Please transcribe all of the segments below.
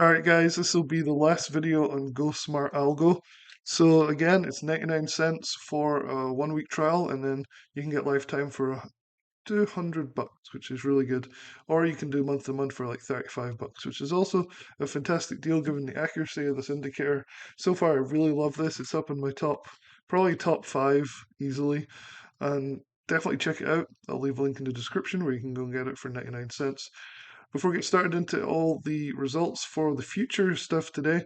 Alright guys, this will be the last video on Go Smart Algo. So again, it's 99 cents for a 1 week trial and then you can get lifetime for $200, which is really good. Or you can do month to month for like $35, which is also a fantastic deal given the accuracy of this indicator. So far I really love this. It's up in my probably top 5 easily. And definitely check it out. I'll leave a link in the description where you can go and get it for 99 cents. Before we get started into all the results for the future stuff today,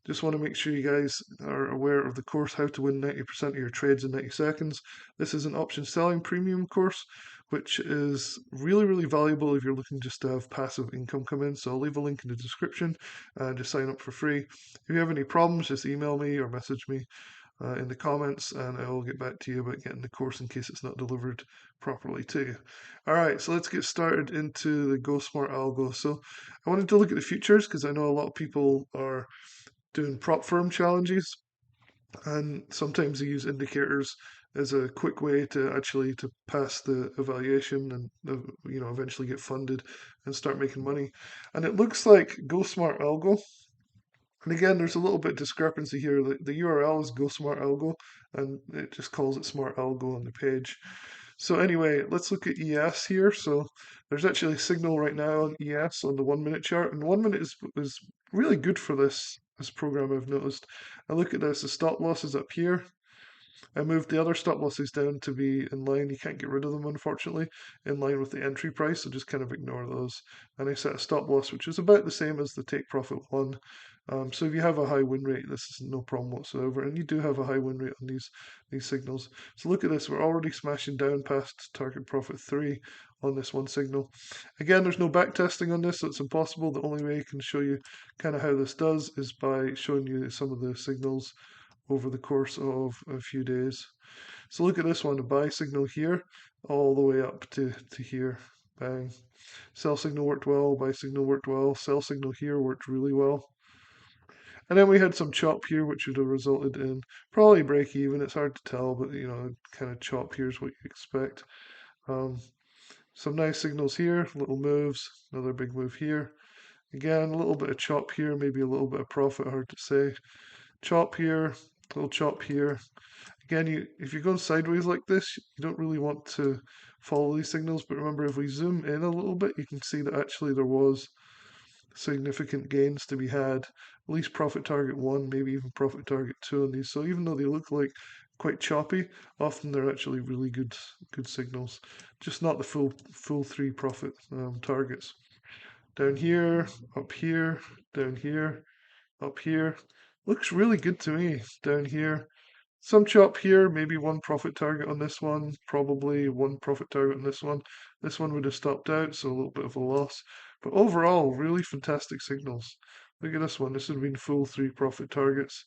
just want to make sure you guys are aware of the course How to Win 90% of Your Trades in 90 Seconds. This is an option selling premium course, which is really, really valuable if you're looking just to have passive income come in. So I'll leave a link in the description and just sign up for free. If you have any problems, just email me or message me in the comments, and I will get back to you about getting the course in case it's not delivered properly to you. All right, so let's get started into the Go Smart Algo. So I wanted to look at the futures because I know a lot of people are doing prop firm challenges, and sometimes they use indicators as a quick way to actually to pass the evaluation and eventually get funded and start making money. And it looks like Go Smart Algo, and again, there's a little bit discrepancy here. The URL is Go Smart Algo, and it just calls it Smart Algo on the page. So anyway, let's look at ES here. So there's actually a signal right now on ES on the 1 minute chart, and 1 minute is really good for this program. I've noticed. And look at this. The stop loss is up here. I moved the other stop losses down to be in line. You can't get rid of them, unfortunately, in line with the entry price, so just kind of ignore those. And I set a stop loss, which is about the same as the take profit one. So if you have a high win rate, this is no problem whatsoever. And you do have a high win rate on these signals. So look at this, we're already smashing down past target profit 3 on this one signal. Again, there's no back testing on this, so it's impossible. The only way I can show you kind of how this does is by showing you some of the signals over the course of a few days. So look at this one, a buy signal here, all the way up to here. Bang. Sell signal worked well, buy signal worked well, sell signal here worked really well. And then we had some chop here, which would have resulted in probably break even. It's hard to tell, but kind of chop here is what you expect. Um, some nice signals here, little moves, another big move here. Again, a little bit of chop here, maybe a little bit of profit, hard to say. Chop here, little chop here. Again, if you're going sideways like this, you don't really want to follow these signals. But remember, if we zoom in a little bit, you can see that actually there was significant gains to be had. At least profit target 1, maybe even profit target 2 on these. So even though they look like quite choppy, often they're actually really good signals. Just not the full 3 profit targets. Down here, up here, down here, up here. Looks really good to me. Down here, some chop here, maybe 1 profit target on this one, probably 1 profit target on this one. This one would have stopped out, so a little bit of a loss. But overall, really fantastic signals. Look at this one. This would have been full 3 profit targets.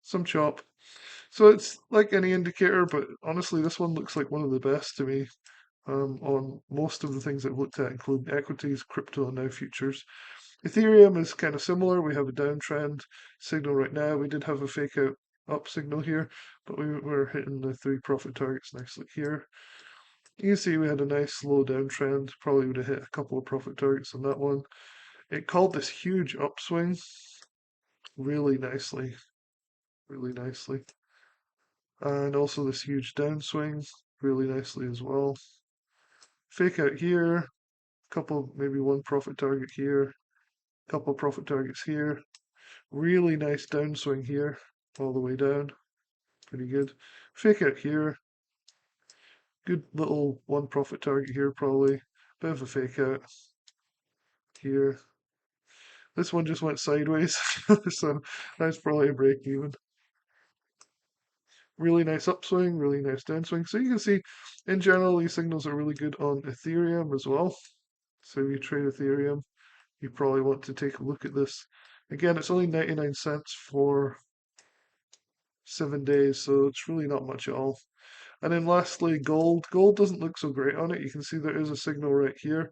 Some chop. So it's like any indicator, but honestly, this one looks like one of the best to me on most of the things I've looked at, including equities, crypto, and now futures. Ethereum is kind of similar. We have a downtrend signal right now. We did have a fake out up signal here, but we're hitting the 3 profit targets nicely here. You can see we had a nice slow downtrend. Probably would have hit a couple of profit targets on that one. It called this huge upswing really nicely, really nicely. And also this huge downswing really nicely as well. Fake out here, couple, maybe 1 profit target here, couple profit targets here. Really nice downswing here, all the way down. Pretty good. Fake out here. Good little 1 profit target here, probably. Bit of a fake out here. This one just went sideways, so that's probably a break even. Really nice upswing, really nice downswing. So you can see, in general, these signals are really good on Ethereum as well. So if you trade Ethereum, you probably want to take a look at this. Again, it's only 99 cents for 7 days, so it's really not much at all. And then lastly, gold. Gold doesn't look so great on it. You can see there is a signal right here,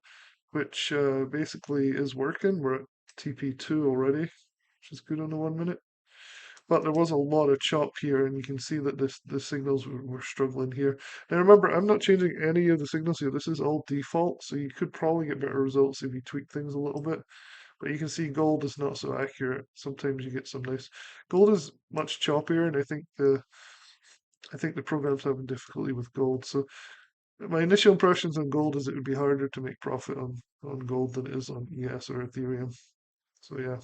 which basically is working. We're at TP2 already, which is good on the 1 minute. But there was a lot of chop here, and you can see that the signals were struggling here. Now remember, I'm not changing any of the signals here. This is all default, so you could probably get better results if you tweak things a little bit. But you can see gold is not so accurate. Sometimes you get some nice. Gold is much choppier, and I think the program's having difficulty with gold. So my initial impressions on gold is it would be harder to make profit on gold than it is on ES or Ethereum. So yeah.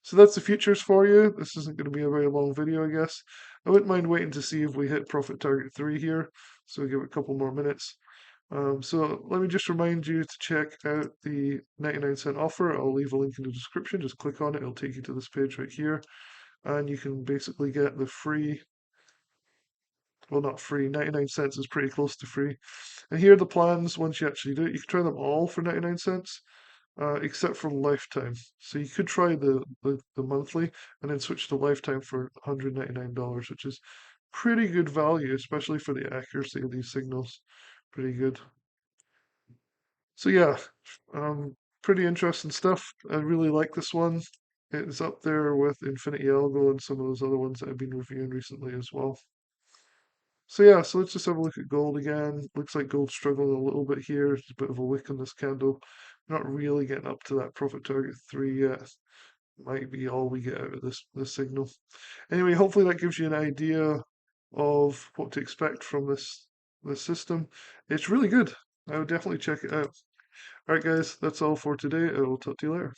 So that's the futures for you. This isn't going to be a very long video, I guess. I wouldn't mind waiting to see if we hit profit target 3 here. So give it a couple more minutes. So let me just remind you to check out the 99-cent offer. I'll leave a link in the description. Just click on it. It'll take you to this page right here. And you can basically get the free, well, not free, 99 cents is pretty close to free. And here are the plans once you actually do it. You can try them all for 99 cents, except for lifetime. So you could try the monthly and then switch to lifetime for $199, which is pretty good value, especially for the accuracy of these signals. Pretty good. So yeah, pretty interesting stuff. I really like this one. It's up there with Infinity Algo and some of those other ones that I've been reviewing recently as well. So yeah, so let's just have a look at gold again. Looks like gold's struggling a little bit here. There's a bit of a wick on this candle. Not really getting up to that profit target 3 yet. Might be all we get out of this signal. Anyway, hopefully that gives you an idea of what to expect from this system. It's really good. I would definitely check it out. All right, guys, that's all for today. I will talk to you later.